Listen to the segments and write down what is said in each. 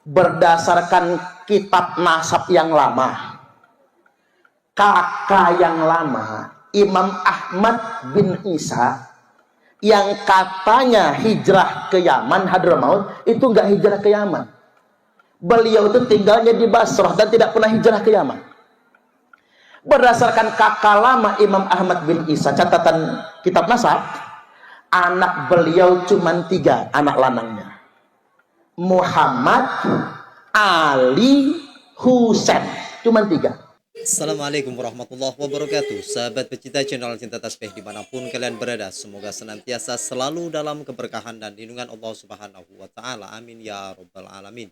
berdasarkan kitab nasab yang lama, kakak yang lama Imam Ahmad bin Isa yang katanya hijrah ke Yaman, Hadramaut, itu enggak hijrah ke Yaman. Beliau itu tinggalnya di Basrah dan tidak pernah hijrah ke Yaman. Berdasarkan kakak lama Imam Ahmad bin Isa, catatan kitab nasab, anak beliau cuma 3 anak lanangnya, Muhammad, Ali, Husain, cuma 3. Assalamualaikum warahmatullahi wabarakatuh. Sahabat pecinta channel Cinta Tasbih dimanapun kalian berada, semoga senantiasa selalu dalam keberkahan dan lindungan Allah Subhanahu wa Ta'ala. Amin ya Rabbal Alamin.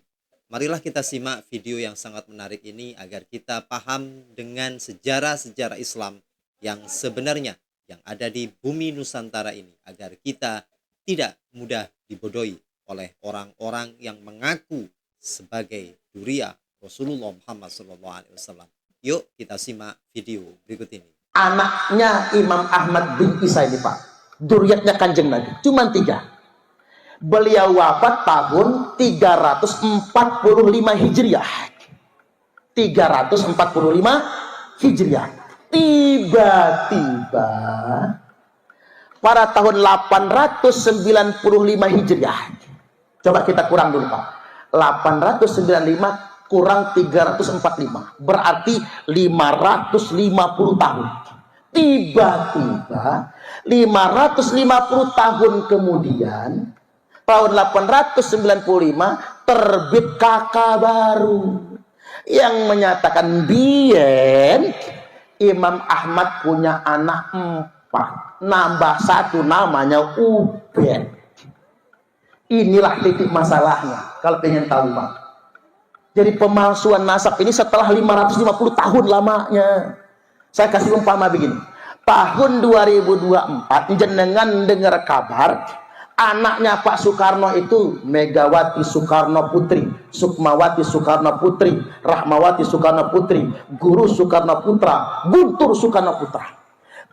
Marilah kita simak video yang sangat menarik ini agar kita paham dengan sejarah-sejarah Islam yang sebenarnya yang ada di bumi Nusantara ini, agar kita tidak mudah dibodohi oleh orang-orang yang mengaku sebagai dzurriyyah Rasulullah Muhammad SAW. Yuk kita simak video berikut ini. Anaknya Imam Ahmad bin Isa ini Pak, dzurriyyatnya Kanjeng Nabi, cuma 3. Beliau wafat tahun 345 Hijriah. 345 Hijriah. Tiba-tiba pada tahun 895 Hijriah. Coba kita kurang dulu Pak. 895 kurang 345 berarti 550 tahun. Tiba-tiba 550 tahun kemudian, tahun 895 terbit kakak baru yang menyatakan bien Imam Ahmad punya anak 4, nambah 1 namanya Ubed. Inilah titik masalahnya kalau pengen tahu Pak. Jadi pemalsuan nasab ini setelah 550 tahun lamanya. Saya kasih umpama begini. Tahun 2024 jenengan dengar kabar anaknya Pak Soekarno itu Megawati Soekarno Putri, Sukmawati Soekarno Putri, Rahmawati Soekarno Putri, Guru Soekarno Putra, Guntur Soekarno Putra.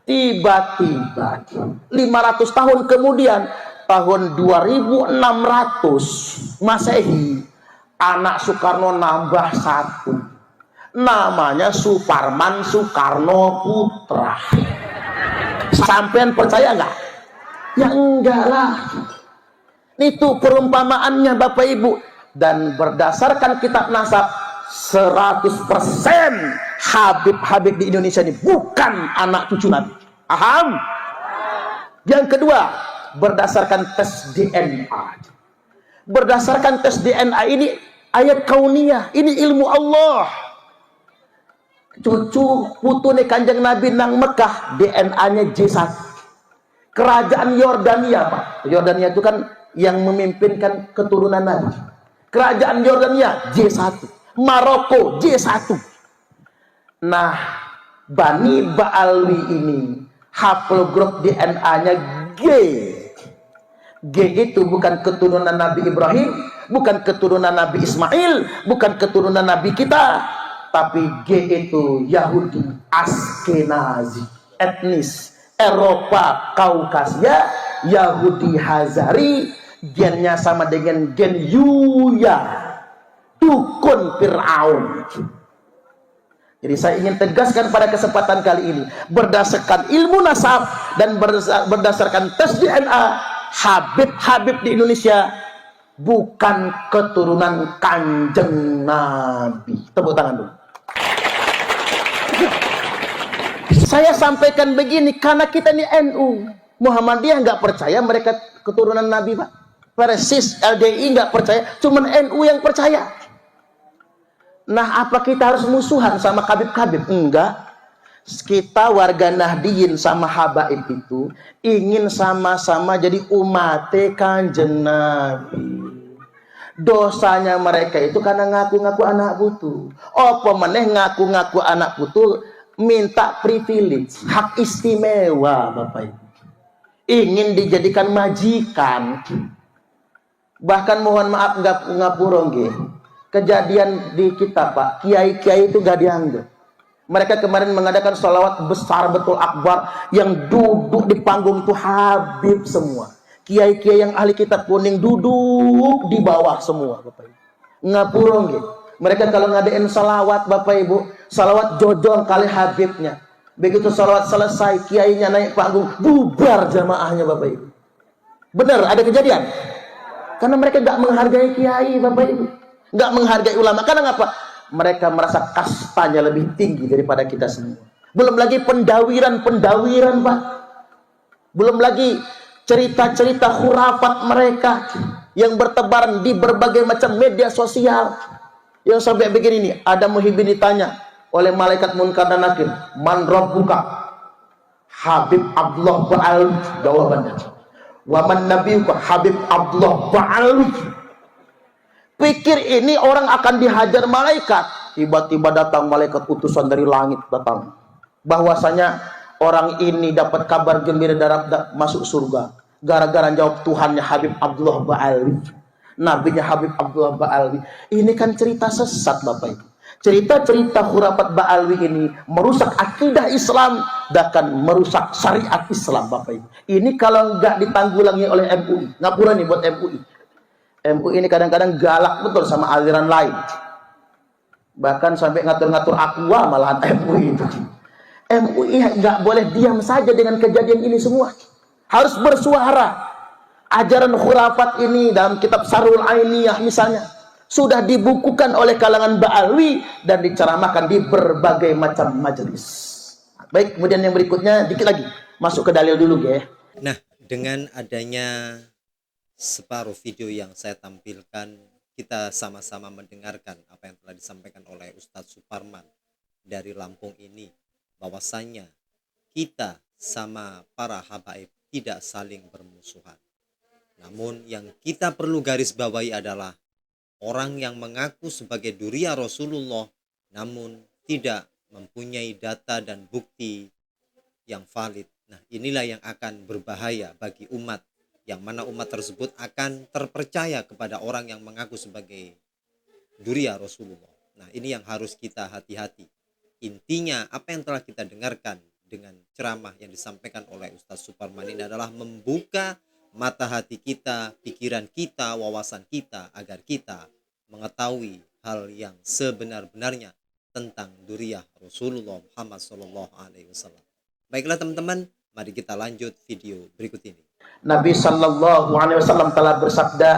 Tiba-tiba 500 tahun kemudian, tahun 2600 Masehi, anak Soekarno nambah 1, namanya Suparman Soekarno Putra. Sampean percaya nggak? Ya enggak lah. Itu perumpamaannya Bapak Ibu. Dan berdasarkan kitab nasab 100% Habib-Habib di Indonesia ini bukan anak cucu Nabi. Paham? Yang kedua, berdasarkan tes DNA. Berdasarkan tes DNA ini ayat kauniyah, ini ilmu Allah. Cucu putune Kanjeng Nabi nang Mekah, DNA-nya J1. Kerajaan Yordania Pak, Yordania itu kan yang memimpinkan keturunan Nabi. Kerajaan Yordania J1, Maroko J1. Nah, Bani Ba'alwi ini haplogrup DNA-nya G. G itu bukan keturunan Nabi Ibrahim, bukan keturunan Nabi Ismail, bukan keturunan Nabi kita, tapi G itu Yahudi Askenazi, etnis Eropa Kaukasia, Yahudi Hazari, gennya sama dengan gen Yuya, dukun Fir'aun. Jadi saya ingin tegaskan pada kesempatan kali ini, berdasarkan ilmu nasab dan berdasarkan tes DNA, Habib-Habib di Indonesia bukan keturunan Kanjeng Nabi. Tepuk tangan dulu. Saya sampaikan begini karena kita ini NU, Muhammadiyah nggak percaya mereka keturunan Nabi Pak. Persis LDI nggak percaya, cuman NU yang percaya. Nah, apa kita harus musuhan sama Habib-Habib? Enggak. Kita warga Nahdiyin sama Habaib itu ingin sama-sama jadi umat Kanjeng Nabi. Dosanya mereka itu karena ngaku-ngaku anak putu. Apa meneh ngaku-ngaku anak putu minta privilege, hak istimewa Bapak Ibu. Ingin dijadikan majikan. Bahkan mohon maaf ngapura nggih. Kejadian di kita Pak, kiai-kiai itu gak dianggap. Mereka kemarin mengadakan sholawat besar betul akbar, yang duduk di panggung itu Habib semua. Kiai-kiai yang ahli kitab kuning duduk di bawah semua Bapak Ibu. Ngapura nggih. Mereka kalau ngadain salawat Bapak Ibu, salawat jojong kali Habibnya. Begitu salawat selesai, kiainya naik panggung, bubar jamaahnya Bapak Ibu. Benar, ada kejadian. Karena mereka nggak menghargai kiai Bapak Ibu, nggak menghargai ulama. Karena apa? Mereka merasa kastanya lebih tinggi daripada kita semua. Belum lagi pendawiran Pak. Belum lagi cerita-cerita khurafat mereka yang bertebaran di berbagai macam media sosial. Yang sampai begini nih, ada Muhyiddin ditanya oleh malaikat Munkar dan Nakir, "Man rabbuka?" Habib Abdullah Ba'al, jawabannya. "Wa man nabiyuka?" Habib Abdullah Ba'al. Pikir ini orang akan dihajar malaikat. Tiba-tiba datang malaikat utusan dari langit datang. Bahwasanya orang ini dapat kabar gembira masuk surga. Gara-gara jawab Tuhannya Habib Abdullah Ba'al. Nabinya Habib Abdullah Ba'alwi. Ini kan cerita sesat Bapak Ibu. Cerita-cerita khurafat Ba'alwi ini merusak akidah Islam, bahkan merusak syariat Islam Bapak Ibu. Ini kalau nggak ditanggulangi oleh MUI, ngapura nih buat MUI. MUI ini kadang-kadang galak betul sama aliran lain. Bahkan sampai ngatur-ngatur aqua malahan MUI itu. MUI nggak boleh diam saja dengan kejadian ini semua. Harus bersuara. Ajaran khurafat ini dalam kitab Sarul Ainiyah misalnya sudah dibukukan oleh kalangan Ba'alwi dan diceramahkan di berbagai macam majelis. Baik, kemudian yang berikutnya dikit lagi masuk ke dalil dulu ya. Nah, dengan adanya separuh video yang saya tampilkan, kita sama-sama mendengarkan apa yang telah disampaikan oleh Ustadz Suparman dari Lampung ini, bahwasannya kita sama para habaib tidak saling bermusuhan. Namun yang kita perlu garis bawahi adalah orang yang mengaku sebagai duriya Rasulullah namun tidak mempunyai data dan bukti yang valid. Nah, inilah yang akan berbahaya bagi umat, yang mana umat tersebut akan terpercaya kepada orang yang mengaku sebagai duriya Rasulullah. Nah, ini yang harus kita hati-hati. Intinya apa yang telah kita dengarkan dengan ceramah yang disampaikan oleh Ustadz Suparman ini adalah membuka mata hati kita, pikiran kita, wawasan kita, agar kita mengetahui hal yang sebenar-benarnya tentang duriyah Rasulullah Muhammad SAW. Baiklah teman-teman, mari kita lanjut video berikut ini. Nabi SAW telah bersabda,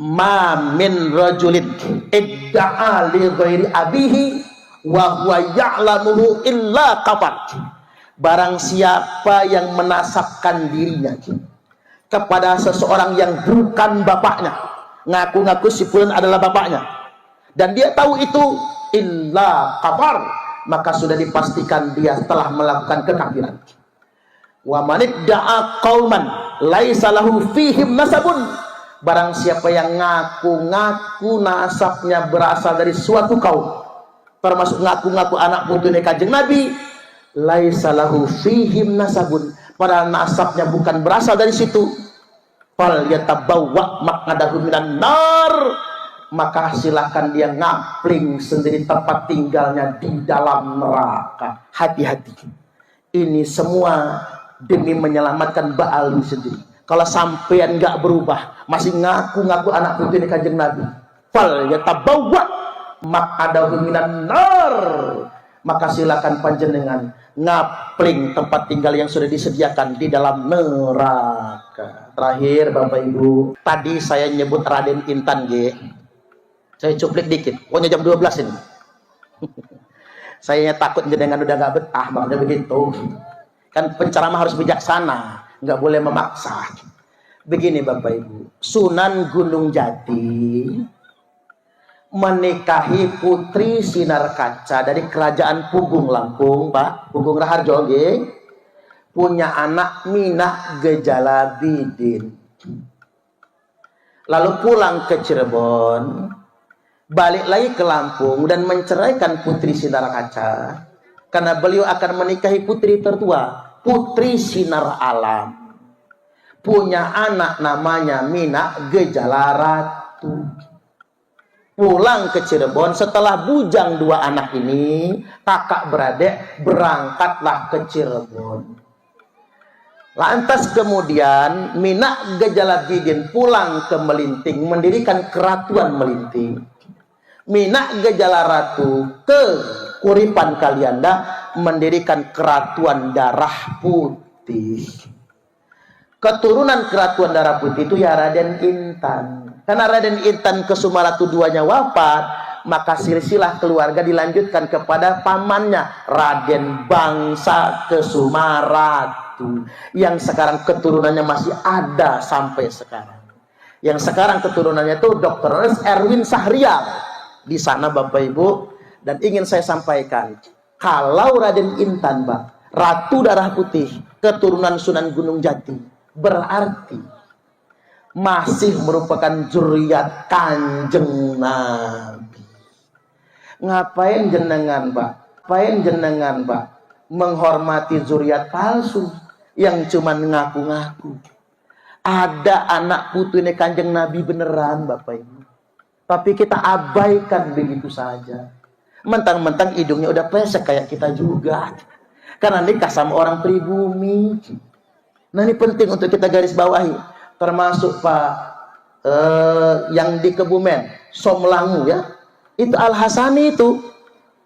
"Ma min rajulin idda'a li ghairi abihi wa huwa ya'lamuhu illa kafar." Barang siapa yang menasabkan dirinya kepada seseorang yang bukan bapaknya, ngaku-ngaku si fulan adalah bapaknya, dan dia tahu itu, illa kafar, maka sudah dipastikan dia telah melakukan kekafiran. Wa manidda'a qauman laisa lahu fihim nasabun. Barang siapa yang ngaku-ngaku nasabnya berasal dari suatu kaum, termasuk ngaku-ngaku anak putune Kanjeng Nabi, laisa lahu fihim nasabun, padahal nasabnya bukan berasal dari situ, fal yatabawwa maq'adahu minan nar, maka silakan dia ngapling sendiri tempat tinggalnya di dalam neraka. Hati-hati, ini semua demi menyelamatkan Ba'alwi sendiri. Kalau sampean nggak berubah, masih ngaku-ngaku anak putri Kanjeng Nabi, fal yatabawwa maq'adahu minan nar, maka silakan panjenengan ngapling tempat tinggal yang sudah disediakan di dalam neraka. Terakhir Bapak Ibu, tadi saya nyebut Raden Intan G. Saya cuplik dikit, pokoknya jam 12 ini. Saya takut jenengan udah gak betah, makanya begitu. Kan penceramah harus bijaksana, nggak boleh memaksa. Begini Bapak Ibu, Sunan Gunung Jati menikahi putri Sinar Kaca dari kerajaan Pugung Lampung, Pak, Pugung Raharjo, punya anak Minah Gejalabidin. Lalu pulang ke Cirebon, balik lagi ke Lampung dan menceraikan putri Sinar Kaca karena beliau akan menikahi putri tertua, Putri Sinar Alam. Punya anak namanya Minah Gejalaratu. Pulang ke Cirebon, setelah bujang dua anak ini, kakak beradik berangkatlah ke Cirebon. Lantas kemudian Minak Gejalabidin pulang ke Melinting, mendirikan keratuan Melinting. Minak Gejala Ratu ke Kuripan Kalianda, mendirikan keratuan Darah Putih. Keturunan keratuan Darah Putih itu ya Raden Intan. Karena Raden Intan Kesumaratu duanya wafat, maka silsilah keluarga dilanjutkan kepada pamannya Raden Bangsa Kesumaratu, yang sekarang keturunannya masih ada sampai sekarang. Yang sekarang keturunannya itu Dr. Erwin Sahrial di sana Bapak Ibu. Dan ingin saya sampaikan, kalau Raden Intan Pak, Ratu Darah Putih, keturunan Sunan Gunung Jati, berarti masih merupakan zuriat Kanjeng Nabi. Ngapain jenengan Pak? Ngapain jenengan Pak menghormati zuriat palsu yang cuma ngaku-ngaku? Ada anak putu ini Kanjeng Nabi beneran Bapak Ibu, tapi kita abaikan begitu saja. Mentang-mentang hidungnya udah pesek kayak kita juga, karena nikah sama orang pribumi. Nah ini penting untuk kita garis bawahi. Termasuk Pak yang di Kebumen, Somlangu ya, itu Al-Hasani itu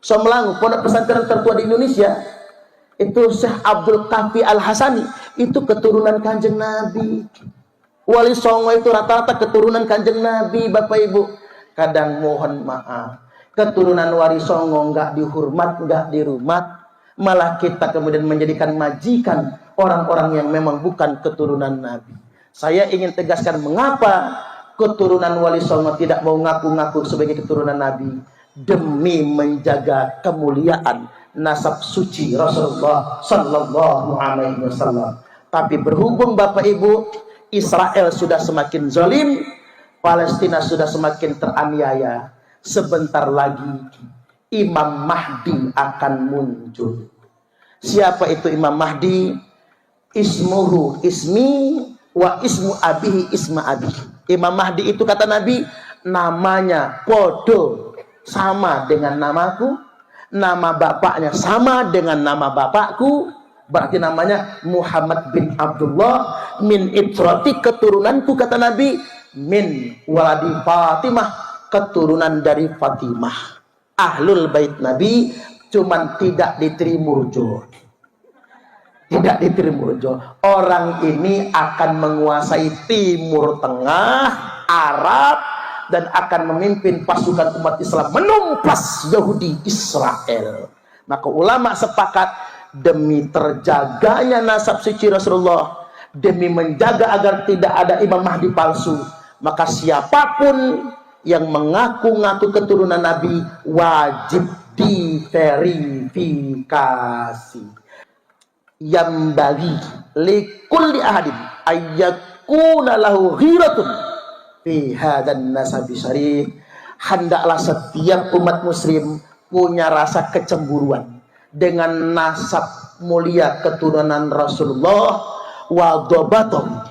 Somlangu, pondok pesantren tertua di Indonesia. Itu Syekh Abdul Kafi Al-Hasani, itu keturunan Kanjeng Nabi. Wali Songo itu rata-rata keturunan Kanjeng Nabi Bapak Ibu. Kadang mohon maaf, keturunan Wali Songo nggak dihormat, nggak dirumat, malah kita kemudian menjadikan majikan orang-orang yang memang bukan keturunan Nabi. Saya ingin tegaskan mengapa keturunan Wali Songo tidak mau ngaku-ngaku sebagai keturunan Nabi, demi menjaga kemuliaan nasab suci Rasulullah Sallallahu Alaihi Wasallam. Tapi berhubung Bapak Ibu, Israel sudah semakin zalim, Palestina sudah semakin teraniaya, sebentar lagi Imam Mahdi akan muncul. Siapa itu Imam Mahdi? Ismuhu ismi wa ismu abihi isma abi. Imam Mahdi itu kata Nabi, namanya podo sama dengan namaku, nama bapaknya sama dengan nama bapakku, berarti namanya Muhammad bin Abdullah min itrati, keturunanku kata Nabi, min waladi Fatimah, keturunan dari Fatimah. Ahlul bait Nabi, cuman tidak di Trimurjo. Tidak di Trimurjo. Orang ini akan menguasai Timur Tengah, Arab, dan akan memimpin pasukan umat Islam menumpas Yahudi Israel. Maka ulama sepakat, demi terjaganya nasab suci Rasulullah, demi menjaga agar tidak ada Imam Mahdi palsu, maka siapapun yang mengaku-ngaku keturunan Nabi wajib diverifikasi. Yang bagi likulli ahadin ayyakuna lahu ghiratun fi hadan nasabi syarif. Hendaklah setiap umat muslim punya rasa kecemburuan dengan nasab mulia keturunan Rasulullah wa dhabatum.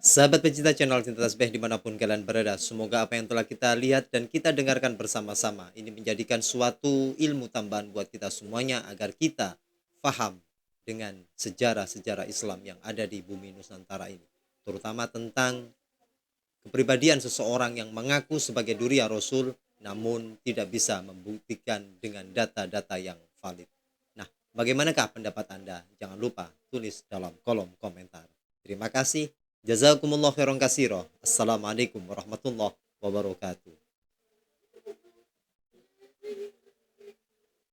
Sahabat pecinta channel Cinta Tasbih dimanapun kalian berada, semoga apa yang telah kita lihat dan kita dengarkan bersama-sama ini menjadikan suatu ilmu tambahan buat kita semuanya, agar kita paham dengan sejarah-sejarah Islam yang ada di bumi Nusantara ini, terutama tentang kepribadian seseorang yang mengaku sebagai duri Rasul namun tidak bisa membuktikan dengan data-data yang valid. Nah, bagaimanakah pendapat Anda? Jangan lupa tulis dalam kolom komentar. Terima kasih. Jazakumullah khairan katsira. Assalamualaikum warahmatullahi wabarakatuh.